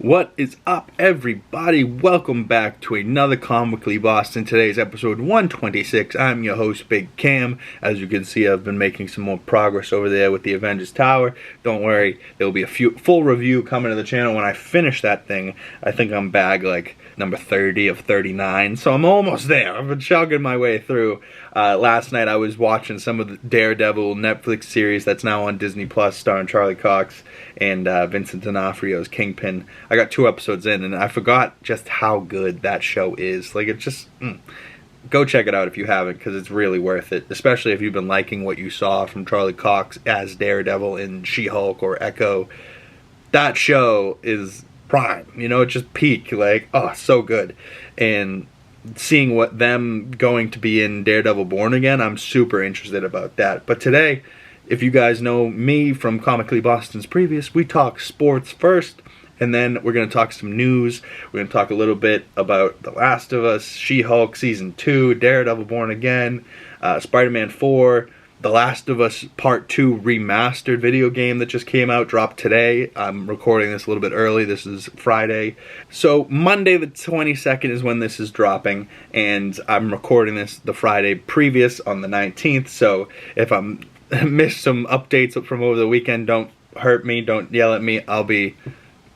What is up, everybody? Welcome back to another Comically Boston. Today's episode 126. I'm your host, Big Cam. As you can see, I've been making some more progress over there with the Avengers Tower. Don't worry, there will be a full review coming to the channel when I finish that thing. I think I'm bag like number 30 of 39, so I'm almost there. I've been chugging my way through. Last night I was watching some of the Daredevil Netflix series that's now on Disney Plus, starring Charlie Cox and Vincent D'Onofrio's Kingpin. I got 2 episodes in, and I forgot just how good that show is. Like, it's just... Go check it out if you haven't, because it's really worth it. Especially if you've been liking what you saw from Charlie Cox as Daredevil in She-Hulk or Echo. That show is prime. You know, it's just peak. Like, oh, so good. And seeing what them going to be in Daredevil Born Again, I'm super interested about that. But today, if you guys know me from Comically Boston's previous, we talk sports first, and then we're going to talk some news. We're going to talk a little bit about The Last of Us, She-Hulk Season 2, Daredevil Born Again, Spider-Man 4, The Last of Us Part 2 Remastered video game that just came out, dropped today. I'm recording this a little bit early. This is Friday. So Monday the 22nd is when this is dropping, and I'm recording this the Friday previous on the 19th. So if I'm missed some updates from over the weekend, don't hurt me, don't yell at me. I'll be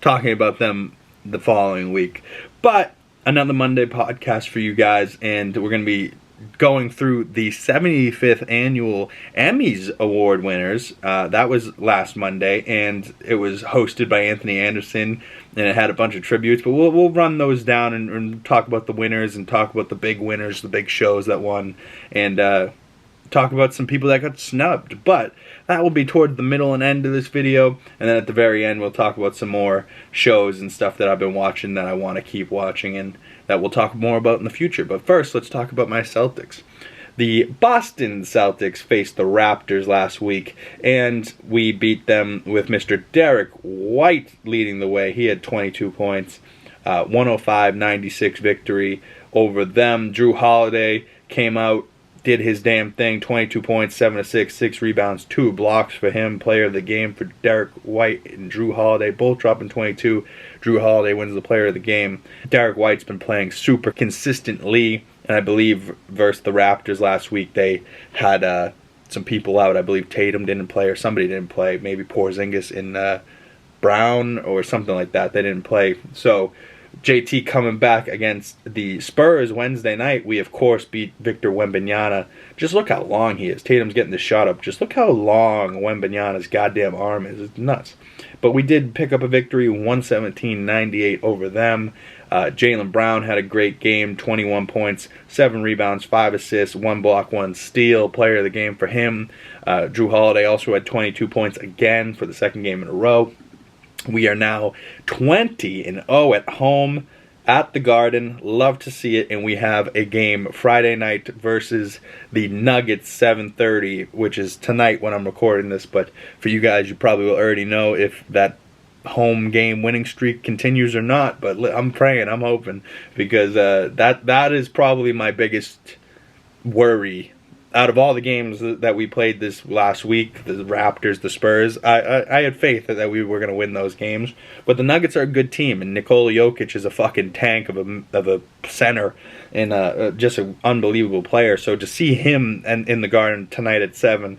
talking about them the following week. But another Monday podcast for you guys, and we're going to be going through the 75th Annual Emmys Award winners. That was last Monday, and it was hosted by Anthony Anderson, and it had a bunch of tributes, but we'll run those down and talk about the winners and talk about the big winners, the big shows that won, and talk about some people that got snubbed. But that will be toward the middle and end of this video, and then at the very end we'll talk about some more shows and stuff that I've been watching that I want to keep watching and that we'll talk more about in the future. But first, let's talk about my Celtics. The Boston Celtics faced the Raptors last week, and we beat them with Mr. Derek White leading the way. He had 22 points, 105-96 victory over them. Drew Holiday came out, did his damn thing, 22 points, 7 assists, 6 rebounds, 2 blocks for him. Player of the game for Derek White and Drew Holiday, both dropping 22. Drew Holiday wins the player of the game. Derek White's been playing super consistently, and I believe versus the Raptors last week they had some people out. I believe Tatum didn't play or somebody didn't play, maybe Porzingis and Brown or something like that. They didn't play. So JT coming back against the Spurs Wednesday night. We, of course, beat Victor Wembanyama. Just look how long he is. Tatum's getting the shot up. Just look how long Wembanyama's goddamn arm is. It's nuts. But we did pick up a victory, 117-98 over them. Jaylen Brown had a great game, 21 points, 7 rebounds, 5 assists, 1 block, 1 steal. Player of the game for him. Drew Holiday also had 22 points again for the second game in a row. We are now 20-0 at home at the Garden. Love to see it. And we have a game Friday night versus the Nuggets, 7:30, which is tonight when I'm recording this. But for you guys, you probably will already know if that home game winning streak continues or not. But I'm praying, I'm hoping, because that is probably my biggest worry. Out of all the games that we played this last week, the Raptors, the Spurs, I had faith that we were going to win those games. But the Nuggets are a good team, and Nikola Jokic is a fucking tank of a center and just an unbelievable player. So to see him in the Garden tonight at 7,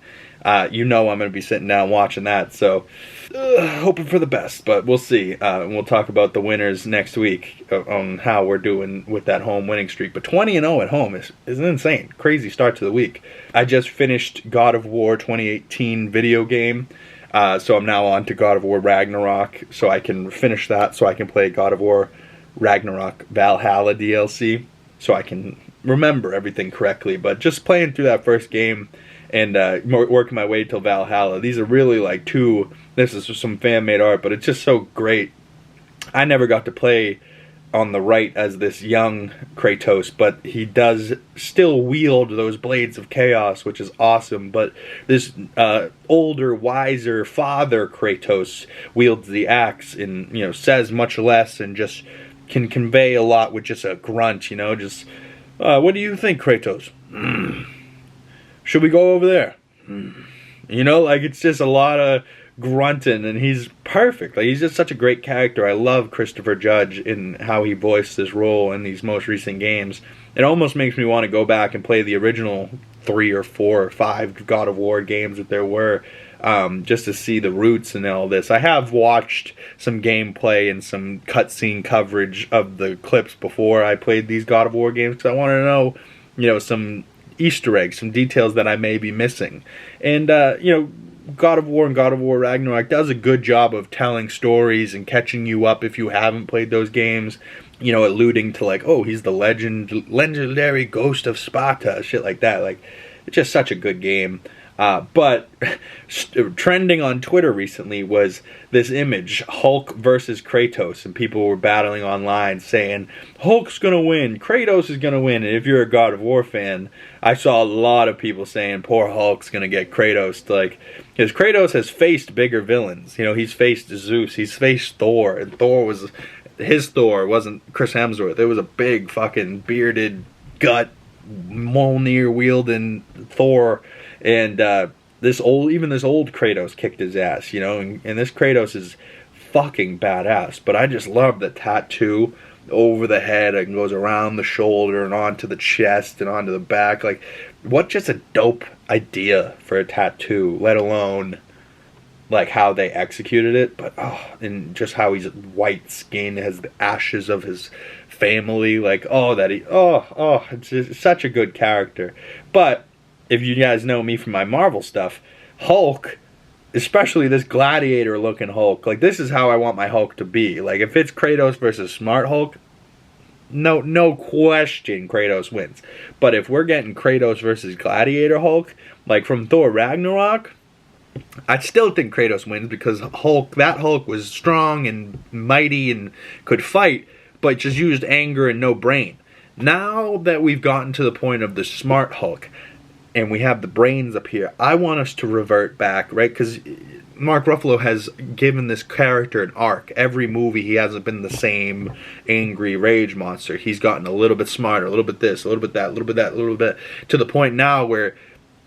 you know I'm going to be sitting down watching that. So hoping for the best, but we'll see. And we'll talk about the winners next week on how we're doing with that home winning streak. But 20-0 at home is an insane, crazy start to the week. I just finished God of War 2018 video game, so I'm now on to God of War Ragnarok, so I can finish that, so I can play God of War Ragnarok Valhalla DLC, so I can remember everything correctly. But just playing through that first game and working my way till Valhalla, these are really like this is just some fan-made art, but it's just so great. I never got to play on the right as this young Kratos, but he does still wield those blades of chaos, which is awesome. But this older, wiser father Kratos wields the axe and, you know, says much less and just can convey a lot with just a grunt, you know, just, what do you think, Kratos? Should we go over there? You know, like, it's just a lot of grunting, and he's perfect. Like, he's just such a great character. I love Christopher Judge in how he voiced this role in these most recent games. It almost makes me want to go back and play the original 3 or 4 or 5 God of War games that there were, just to see the roots and all this. I have watched some gameplay and some cutscene coverage of the clips before I played these God of War games, because I want to know, you know, some Easter eggs, some details that I may be missing. And, you know, God of War and God of War Ragnarok does a good job of telling stories and catching you up if you haven't played those games. You know, alluding to, like, oh, he's the legendary ghost of Sparta, shit like that. Like, it's just such a good game. But trending on Twitter recently was this image, Hulk versus Kratos, and people were battling online saying, Hulk's gonna win, Kratos is gonna win. And if you're a God of War fan, I saw a lot of people saying, poor Hulk's gonna get Kratos. Like, because Kratos has faced bigger villains. You know, he's faced Zeus, he's faced Thor, and his Thor wasn't Chris Hemsworth. It was a big fucking bearded gut, Mjolnir wielding Thor. And this old Kratos kicked his ass, you know, and this Kratos is fucking badass. But I just love the tattoo over the head and goes around the shoulder and onto the chest and onto the back. Like, what just a dope idea for a tattoo, let alone like how they executed it. But and just how he's white skin, has the ashes of his family. Like, it's just such a good character. But if you guys know me from my Marvel stuff, Hulk, especially this gladiator-looking Hulk, like, this is how I want my Hulk to be. Like, if it's Kratos versus Smart Hulk, no question Kratos wins. But if we're getting Kratos versus Gladiator Hulk, like from Thor Ragnarok, I still think Kratos wins, because that Hulk was strong and mighty and could fight, but just used anger and no brain. Now that we've gotten to the point of the Smart Hulk, and we have the brains up here, I want us to revert back, right? Because Mark Ruffalo has given this character an arc. Every movie, he hasn't been the same angry rage monster. He's gotten a little bit smarter, a little bit this, a little bit that, a little bit that, a little bit, to the point now where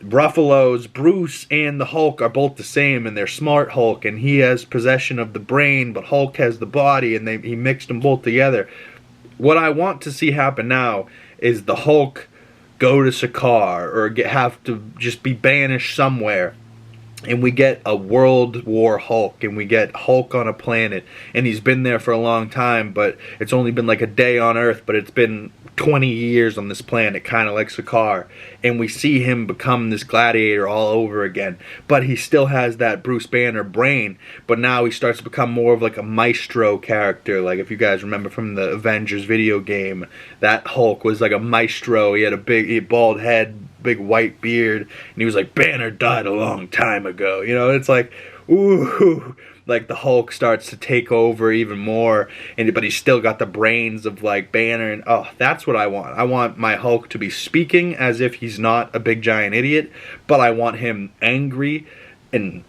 Ruffalo's Bruce and the Hulk are both the same, and they're Smart Hulk, and he has possession of the brain, but Hulk has the body, and he mixed them both together. What I want to see happen now is the Hulk go to Sakaar, or have to just be banished somewhere, and we get a World War Hulk, and we get Hulk on a planet, and he's been there for a long time, but it's only been like a day on Earth, but it's been 20 years on this planet, kind of like Sakaar, and we see him become this gladiator all over again. But he still has that Bruce Banner brain, but now he starts to become more of like a maestro character. Like, if you guys remember from the Avengers video game, that Hulk was like a maestro. He had a bald head, big white beard, and he was like, Banner died a long time ago. You know, it's like, ooh, like the Hulk starts to take over even more, but he's still got the brains of like Banner, and that's what I want. I want my Hulk to be speaking as if he's not a big giant idiot, but I want him angry and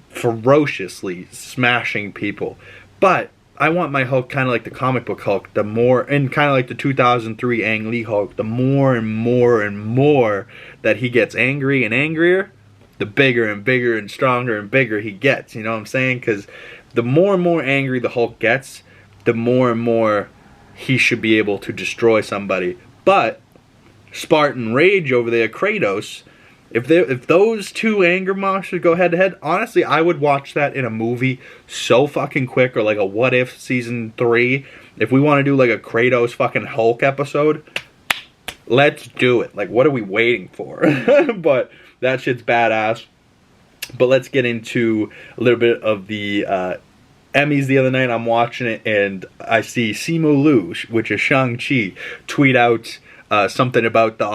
ferociously smashing people. But I want my Hulk kind of like the comic book Hulk, and kind of like the 2003 Ang Lee Hulk, the more and more and more that he gets angry and angrier, the bigger and bigger and stronger and bigger he gets, you know what I'm saying? Because the more and more angry the Hulk gets, the more and more he should be able to destroy somebody. But Spartan Rage over there, Kratos, if those two anger monsters go head to head, honestly, I would watch that in a movie so fucking quick, or like a What If Season 3. If we want to do like a Kratos fucking Hulk episode, let's do it. Like, what are we waiting for? But that shit's badass. But let's get into a little bit of the Emmys the other night. I'm watching it, and I see Simu Liu, which is Shang-Chi, tweet out something about the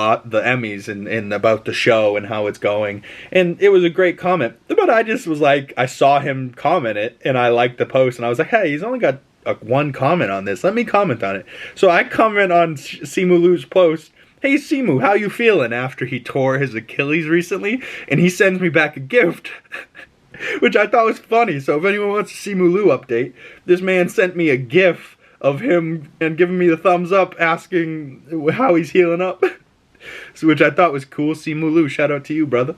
Emmys and about the show and how it's going. And it was a great comment. But I just was like, I saw him comment it, and I liked the post, and I was like, hey, he's only got one comment on this. Let me comment on it. So I comment on Simu Liu's post, hey Simu, how you feeling after he tore his Achilles recently? And he sends me back a gift, which I thought was funny. So if anyone wants a Simu Liu update, this man sent me a gif of him and giving me the thumbs up, asking how he's healing up. So, which I thought was cool. Simu Liu, shout out to you, brother.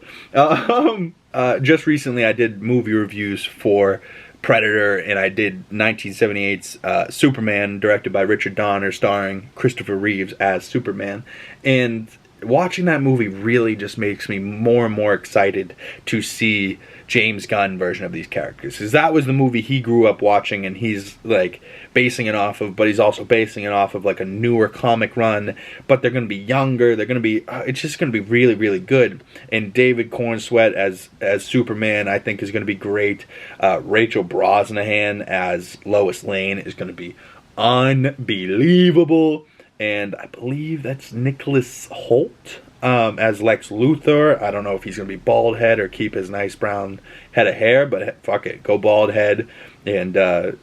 just recently I did movie reviews for Predator, and I did 1978's Superman, directed by Richard Donner, starring Christopher Reeves as Superman. And watching that movie really just makes me more and more excited to see James Gunn version of these characters, because that was the movie he grew up watching, and he's like basing it off of, but he's also basing it off of like a newer comic run, but they're going to be younger, they're going to be it's just going to be really, really good. And David Cornsweet as Superman, I think, is going to be great. Rachel Brosnahan as Lois Lane is going to be unbelievable. And I believe that's Nicholas Hoult as Lex Luthor. I don't know if he's going to be bald head or keep his nice brown head of hair, but fuck it, go bald head and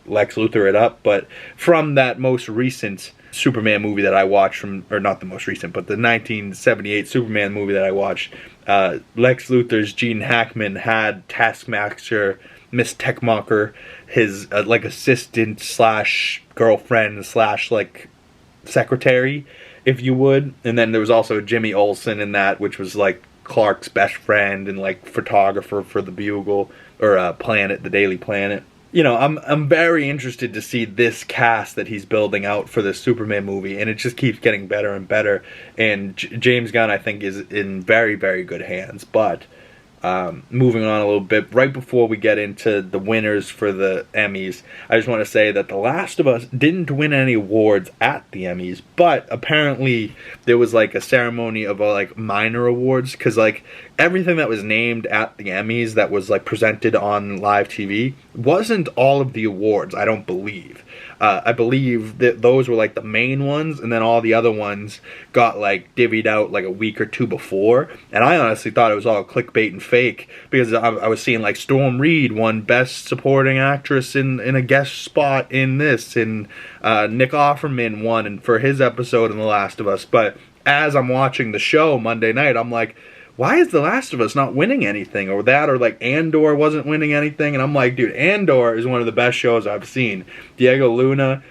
Lex Luthor it up. But from that most recent Superman movie that I watched, or not the most recent, but the 1978 Superman movie that I watched, Lex Luthor's Gene Hackman had Taskmaster, Miss Techmonger, his like assistant slash girlfriend slash like secretary, if you would. And then there was also Jimmy Olsen in that, which was like Clark's best friend and like photographer for the Bugle, or Planet, the Daily Planet. You know, I'm very interested to see this cast that he's building out for this Superman movie, and it just keeps getting better and better. And James Gunn, I think, is in very, very good hands. But moving on a little bit, right before we get into the winners for the Emmys, I just want to say that The Last of Us didn't win any awards at the Emmys, but apparently there was like a ceremony of like minor awards, because like everything that was named at the Emmys that was like presented on live TV wasn't all of the awards, I don't believe. I believe that those were like the main ones, and then all the other ones got like divvied out like a week or two before. And I honestly thought it was all clickbait and fake, because I was seeing like Storm Reed won Best Supporting Actress in a guest spot in this, and Nick Offerman won and for his episode in The Last of Us. But as I'm watching the show Monday night, I'm like, why is The Last of Us not winning anything? Or that, or like Andor wasn't winning anything. And I'm like, dude, Andor is one of the best shows I've seen. Diego Luna,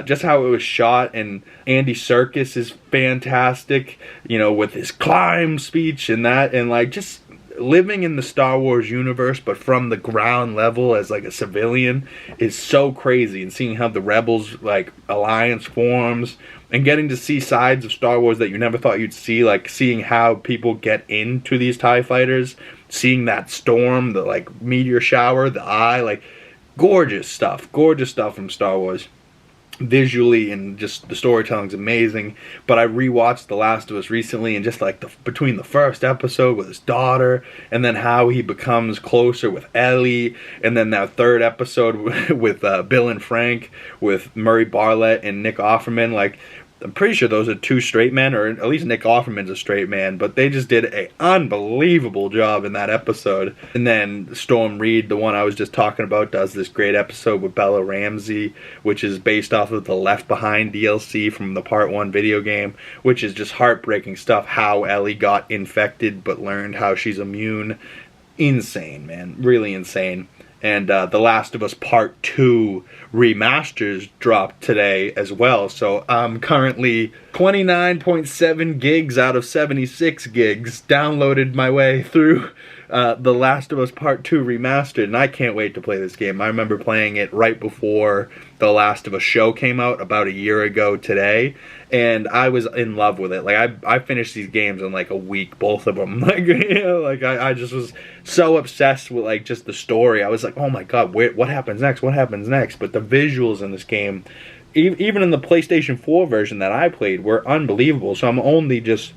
just how it was shot, and Andy Serkis is fantastic, you know, with his climb speech and that, and like just living in the Star Wars universe, but from the ground level as like a civilian, is so crazy. And seeing how the Rebels like alliance forms, and getting to see sides of Star Wars that you never thought you'd see, like seeing how people get into these TIE fighters, seeing that storm, the like meteor shower, the eye, like gorgeous stuff from Star Wars. Visually, and just the storytelling's amazing. But I rewatched The Last of Us recently, and just like between the first episode with his daughter, and then how he becomes closer with Ellie, and then that third episode with Bill and Frank, with Murray Bartlett and Nick Offerman, like, I'm pretty sure those are two straight men, or at least Nick Offerman's a straight man, but they just did an unbelievable job in that episode. And then Storm Reed, the one I was just talking about, does this great episode with Bella Ramsey, which is based off of the Left Behind DLC from the Part 1 video game, which is just heartbreaking stuff, how Ellie got infected but learned how she's immune. Insane, man. Really insane. And The Last of Us Part 2 remasters dropped today as well. So I'm currently 29.7 gigs out of 76 gigs downloaded my way through The Last of Us Part 2 remastered. And I can't wait to play this game. I remember playing it right before The Last of Us show came out about a year ago today. And I was in love with it. Like, I finished these games in like a week, both of them. Like, you know, like I just was so obsessed with like just the story. I was like, oh my god, what happens next? What happens next? But the visuals in this game, even in the PlayStation 4 version that I played, were unbelievable. So I'm only just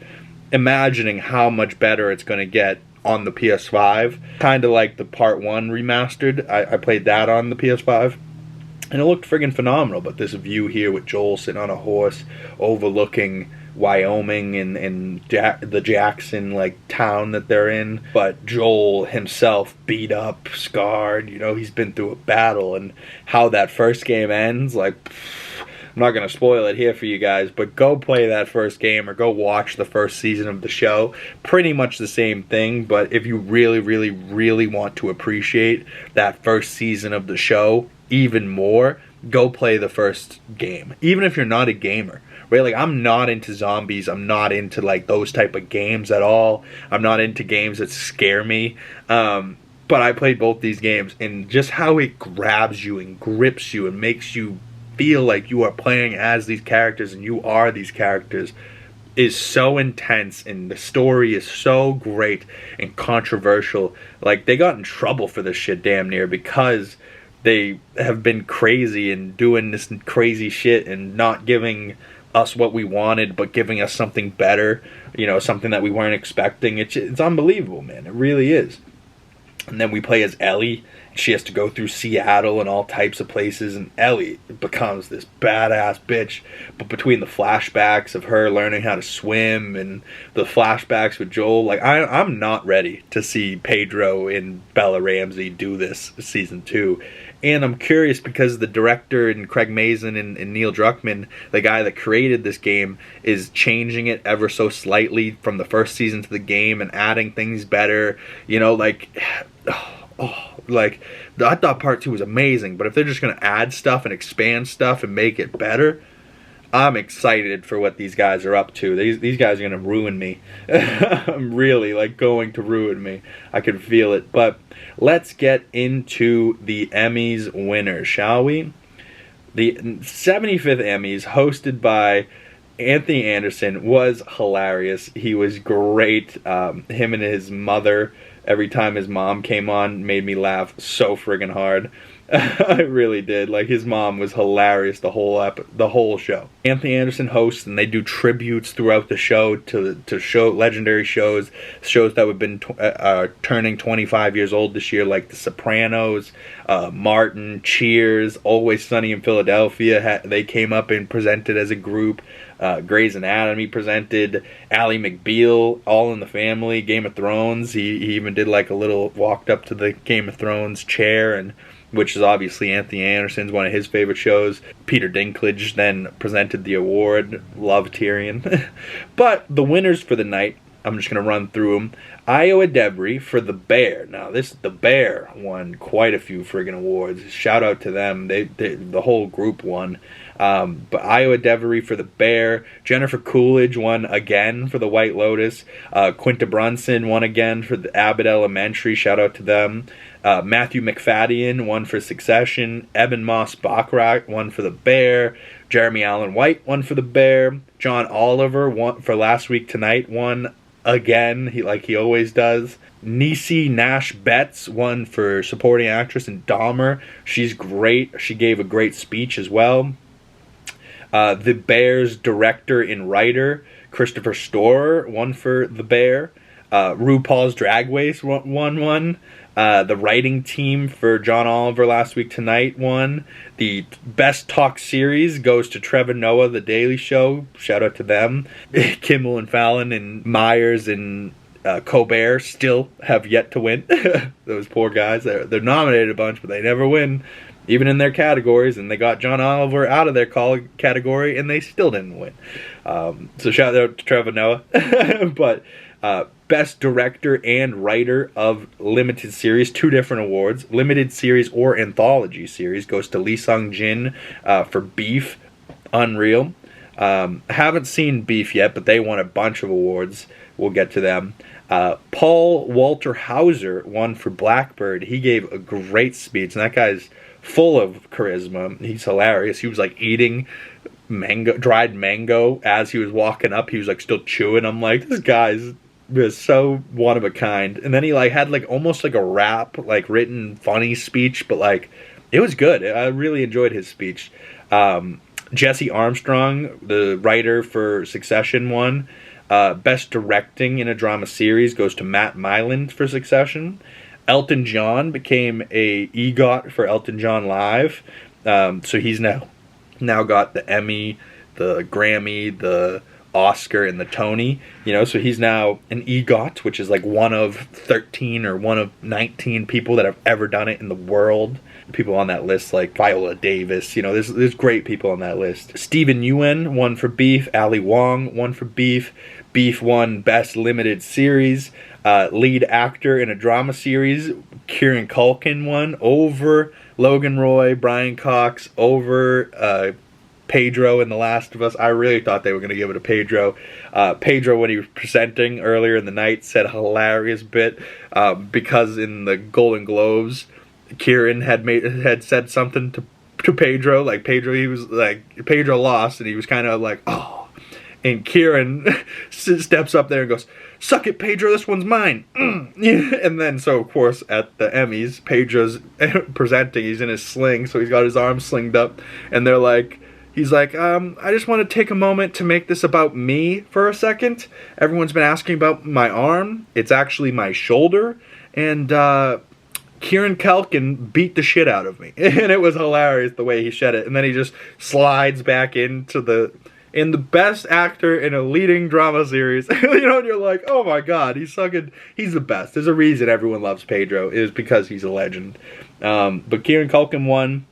imagining how much better it's going to get on the PS5. Kind of like the Part 1 remastered. I played that on the PS5. And it looked friggin' phenomenal, but this view here with Joel sitting on a horse overlooking Wyoming and the Jackson like town that they're in, but Joel himself beat up, scarred, you know, he's been through a battle, and how that first game ends, like, I'm not going to spoil it here for you guys, but go play that first game or go watch the first season of the show. Pretty much the same thing, but if you really, really, really want to appreciate that first season of the show even more, go play the first game, even if you're not a gamer, right? Like, I'm not into zombies. I'm not into like those type of games at all. I'm not into games that scare me. But I played both these games, and just how it grabs you and grips you and makes you feel like you are playing as these characters and you are these characters is so intense, and the story is so great and controversial. Like, they got in trouble for this shit damn near because they have been crazy and doing this crazy shit and not giving us what we wanted, but giving us something better, you know, something that we weren't expecting. It's unbelievable, man. It really is. And then we play as Ellie. She has to go through Seattle and all types of places, and Ellie becomes this badass bitch. But between the flashbacks of her learning how to swim and the flashbacks with Joel, like, I'm not ready to see Pedro and Bella Ramsey do this season 2. And I'm curious because the director and Craig Mazin and Neil Druckmann, the guy that created this game, is changing it ever so slightly from the first season to the game and adding things better. You know, like, like, I thought part 2 was amazing, but if they're just going to add stuff and expand stuff and make it better, I'm excited for what these guys are up to. These guys are going to ruin me. I'm really, like, going to ruin me. I can feel it. But let's get into the Emmys winners, shall we? The 75th Emmys, hosted by Anthony Anderson, was hilarious. He was great. Him and his mother, every time his mom came on, made me laugh so friggin' hard. I really did. Like, his mom was hilarious the whole show. Anthony Anderson hosts, and they do tributes throughout the show to show legendary shows that have been turning 25 years old this year, like The Sopranos, Martin, Cheers, Always Sunny in Philadelphia. They came up and presented as a group. Grey's Anatomy presented, Ally McBeal, All in the Family, Game of Thrones. He even did like a little walked up to the Game of Thrones chair, and which is obviously Anthony Anderson's one of his favorite shows. Peter Dinklage then presented the award. Love Tyrion. But the winners for the night, I'm just going to run through them. Iowa Debris for The Bear. Now, The Bear won quite a few friggin' awards. Shout out to them. The whole group won. But Iowa Debris for The Bear. Jennifer Coolidge won again for The White Lotus. Quinta Brunson won again for the Abbott Elementary. Shout out to them. Matthew McFadden won for Succession. Eben Moss Bachrach won for The Bear. Jeremy Allen White won for The Bear. John Oliver won for Last Week Tonight. Won again, he always does. Niecy Nash Betts won for Supporting Actress in Dahmer. She's great. She gave a great speech as well. The Bear's director and writer, Christopher Storer, won for The Bear. RuPaul's Drag Race won one. The writing team for John Oliver Last Week Tonight won. The Best Talk Series goes to Trevor Noah, The Daily Show. Shout out to them. Kimmel and Fallon and Myers and Colbert still have yet to win. Those poor guys. They're nominated a bunch, but they never win, even in their categories. And they got John Oliver out of their category, and they still didn't win. So shout out to Trevor Noah. But Best Director and Writer of Limited Series, 2 different awards. Limited Series or Anthology Series goes to Lee Sung-jin for Beef. Unreal. Haven't seen Beef yet, but they won a bunch of awards. We'll get to them. Paul Walter Hauser won for Blackbird. He gave a great speech, and that guy's full of charisma. He's hilarious. He was like eating dried mango as he was walking up. He was like still chewing. I'm like, this guy's was so one of a kind. And then he like had like almost like a rap, like written funny speech, but like it was good. I really enjoyed his speech. Jesse Armstrong, the writer for Succession, won. Best Directing in a Drama Series goes to Matt Myland for Succession. Elton John became a EGOT for Elton John Live. So he's now got the Emmy, the Grammy, the Oscar, and the Tony. So he's now an EGOT, which is like one of 13 or one of 19 people that have ever done it in the world. People on that list like Viola Davis. There's great people on that list. Stephen Ewan won for Beef. Ali Wong won for Beef. Beef won Best Limited Series. Lead Actor in a Drama Series, Kieran Culkin won over Logan Roy, Brian Cox over Pedro in The Last of Us. I really thought they were going to give it to Pedro. Pedro, when he was presenting earlier in the night, said a hilarious bit because in the Golden Globes, Kieran had said something to Pedro. Like Pedro lost, and he was kind of like, oh. And Kieran steps up there and goes, "Suck it, Pedro, this one's mine." And then, so of course, at the Emmys, Pedro's presenting, he's in his sling, so he's got his arms slinged up, and he's like, I just want to take a moment to make this about me for a second. Everyone's been asking about my arm. It's actually my shoulder, and Kieran Culkin beat the shit out of me. And it was hilarious the way he said it, and then he just slides back into the best actor in a leading drama series. And you're like, oh my god, he's the best. There's a reason everyone loves Pedro. It is because he's a legend. But Kieran Culkin won.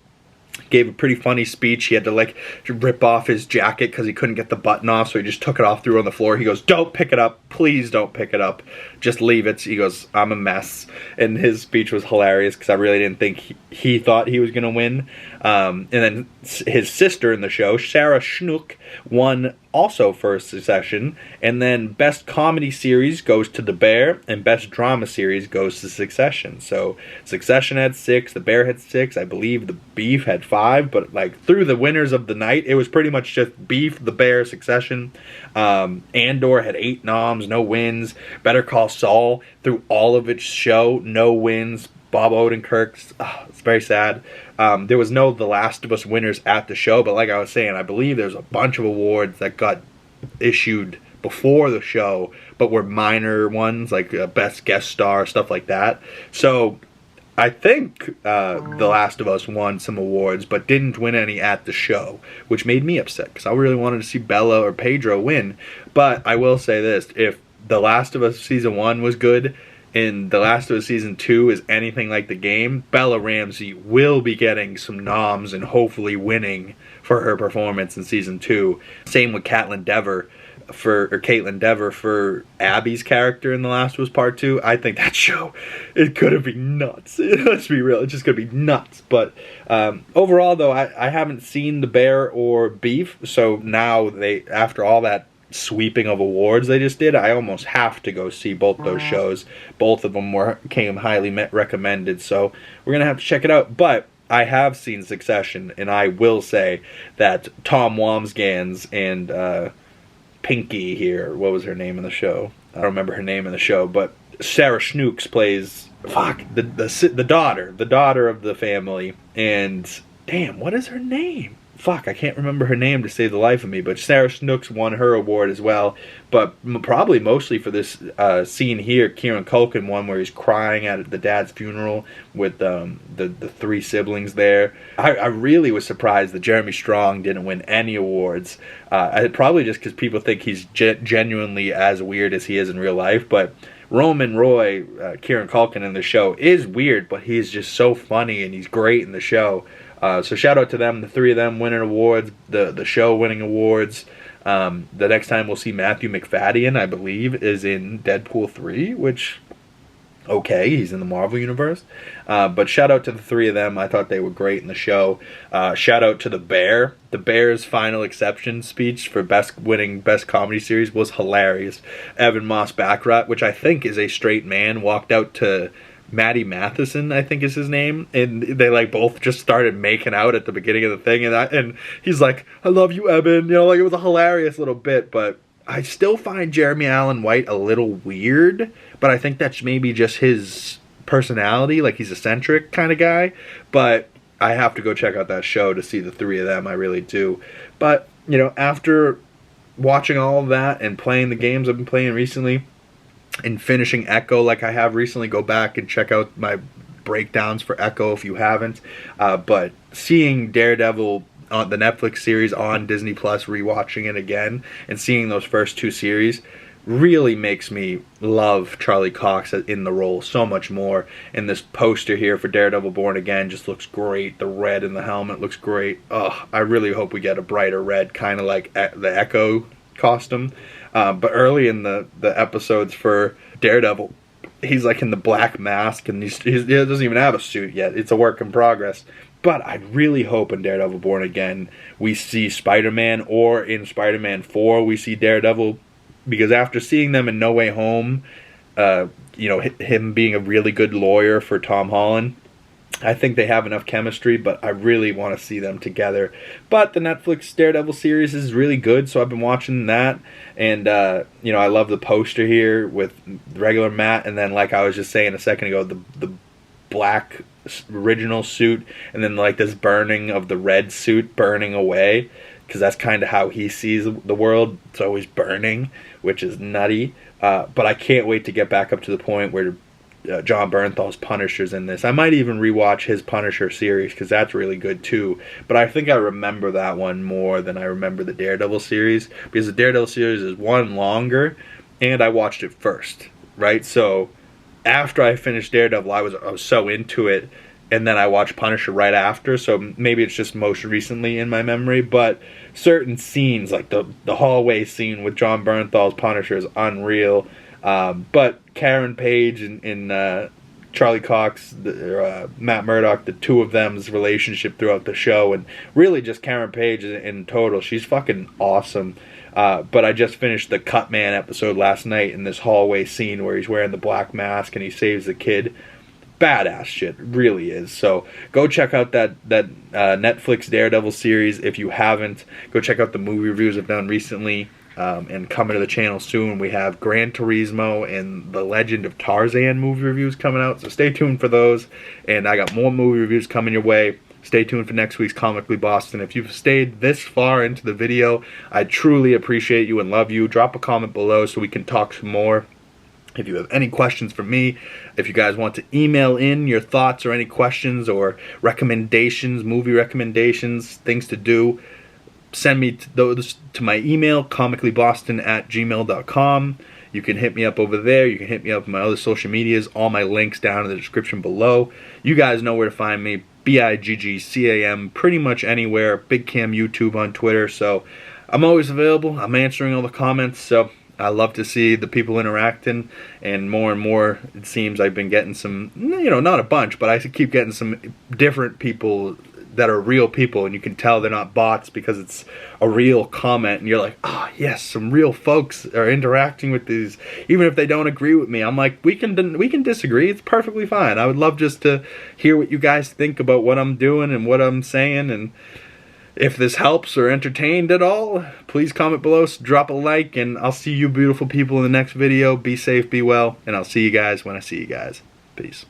Gave a pretty funny speech. He had to rip off his jacket because he couldn't get the button off, so he just took it off, threw it on the floor. He goes, "Don't pick it up. Please don't pick it up. Just leave it." He goes, "I'm a mess." And his speech was hilarious because I really didn't think he thought he was going to win. And then his sister in the show, Sarah Schnook, won also for Succession. And then Best Comedy Series goes to The Bear, and Best Drama Series goes to Succession. So Succession had 6, The Bear had 6, I believe The Beef had 5, but through the winners of the night, it was pretty much just Beef, The Bear, Succession. Andor had 8 noms, no wins. Better Call Saul, through all of its show, no wins. Bob Odenkirk, it's very sad. There was no The Last of Us winners at the show, but like I was saying, I believe there's a bunch of awards that got issued before the show, but were minor ones, like Best Guest Star, stuff like that. So I think The Last of Us won some awards, but didn't win any at the show, which made me upset, because I really wanted to see Bella or Pedro win. But I will say this, if The Last of Us Season 1 was good, and The Last of Us Season 2 is anything like the game, Bella Ramsey will be getting some noms and hopefully winning for her performance in Season 2. Same with Caitlin Dever for Abby's character in The Last of Us Part 2. I think that show, it could be nuts. Let's be real, it's just going to be nuts. But overall, though, I haven't seen The Bear or Beef, so now after all that sweeping of awards they just did, I almost have to go see both those shows. Both of them came highly recommended, so we're gonna have to check it out. But I have seen Succession, and I will say that Tom Wamsgans and Pinky here, what was her name in the show? I don't remember her name in the show, but Sarah Snooks plays the daughter of the family, and damn, what is her name? I can't remember her name to save the life of me, but Sarah Snooks won her award as well. But probably mostly for this scene here, Kieran Culkin won, where he's crying at the dad's funeral with the 3 siblings there. I really was surprised that Jeremy Strong didn't win any awards. Probably just because people think he's genuinely as weird as he is in real life. But Roman Roy, Kieran Culkin in the show, is weird, but he's just so funny and he's great in the show. So shout out to them, the 3 of them winning awards, the show winning awards. The next time we'll see Matthew McFadden, I believe, is in Deadpool 3, which, okay, he's in the Marvel Universe. But shout out to the 3 of them. I thought they were great in the show. Shout out to The Bear. The Bear's final acceptance speech for winning Best Comedy Series was hilarious. Evan Moss Baccarat, which I think is a straight man, walked out to Maddie Matheson, I think is his name, and they both just started making out at the beginning of the thing, and he's like, "I love you, Evan," it was a hilarious little bit. But I still find Jeremy Allen White a little weird, but I think that's maybe just his personality, he's eccentric kind of guy. But I have to go check out that show to see the 3 of them, I really do. But after watching all of that and playing the games I've been playing recently, and finishing Echo like I have recently, go back and check out my breakdowns for Echo if you haven't. But seeing Daredevil on the Netflix series on Disney Plus, rewatching it again, and seeing those first 2 series really makes me love Charlie Cox in the role so much more. And this poster here for Daredevil Born Again just looks great. The red in the helmet looks great. I really hope we get a brighter red, kind of like the Echo costume. But early in the episodes for Daredevil, he's like in the black mask, and he doesn't even have a suit yet. It's a work in progress. But I really hope in Daredevil Born Again we see Spider-Man, or in Spider-Man 4 we see Daredevil, because after seeing them in No Way Home, you know, him being a really good lawyer for Tom Holland, I think they have enough chemistry, but I really want to see them together. But the Netflix Daredevil series is really good, so I've been watching that. And, you know, I love the poster here with regular Matt, and then, like I was just saying a second ago, the black original suit, and then, like, this burning of the red suit burning away, because that's kind of how he sees the world. It's always burning, which is nutty. But I can't wait to get back up to the point where John Bernthal's Punisher's in this. I might even rewatch his Punisher series, because that's really good too. But I think I remember that one more than I remember the Daredevil series, because the Daredevil series is one longer, and I watched it first, right? So after I finished Daredevil, I was so into it, and then I watched Punisher right after. So maybe it's just most recently in my memory, but certain scenes, like the hallway scene with John Bernthal's Punisher, is unreal. But Karen Page and Charlie Cox, Matt Murdock, the two of them's relationship throughout the show, and really just Karen Page in total, she's fucking awesome. But I just finished the Cutman episode last night, in this hallway scene where he's wearing the black mask and he saves the kid. Badass shit, really is. So go check out that Netflix Daredevil series if you haven't. Go check out the movie reviews I've done recently. And coming to the channel soon, we have Gran Turismo and The Legend of Tarzan movie reviews coming out, so stay tuned for those. And I got more movie reviews coming your way. Stay tuned for next week's Comically Boston. If you've stayed this far into the video, I truly appreciate you and love you. Drop a comment below so we can talk some more. If you have any questions for me, if you guys want to email in your thoughts or any questions or recommendations, movie recommendations, things to do, send me those to my email, comicallyboston@gmail.com. You can hit me up over there. You can hit me up on my other social medias. All my links down in the description below. You guys know where to find me. BIGGCAM, pretty much anywhere. Big Cam YouTube on Twitter. So I'm always available. I'm answering all the comments. So I love to see the people interacting, and more it seems I've been getting some, you know, not a bunch, but I keep getting some different people that are real people, and you can tell they're not bots because it's a real comment, and you're like, oh yes, some real folks are interacting with these, even if they don't agree with me. I'm like, we can disagree, it's perfectly fine. I would love just to hear what you guys think about what I'm doing and what I'm saying, and if this helps or entertained at all, please comment below, drop a like, and I'll see you beautiful people in the next video. Be safe, be well, and I'll see you guys when I see you guys. Peace.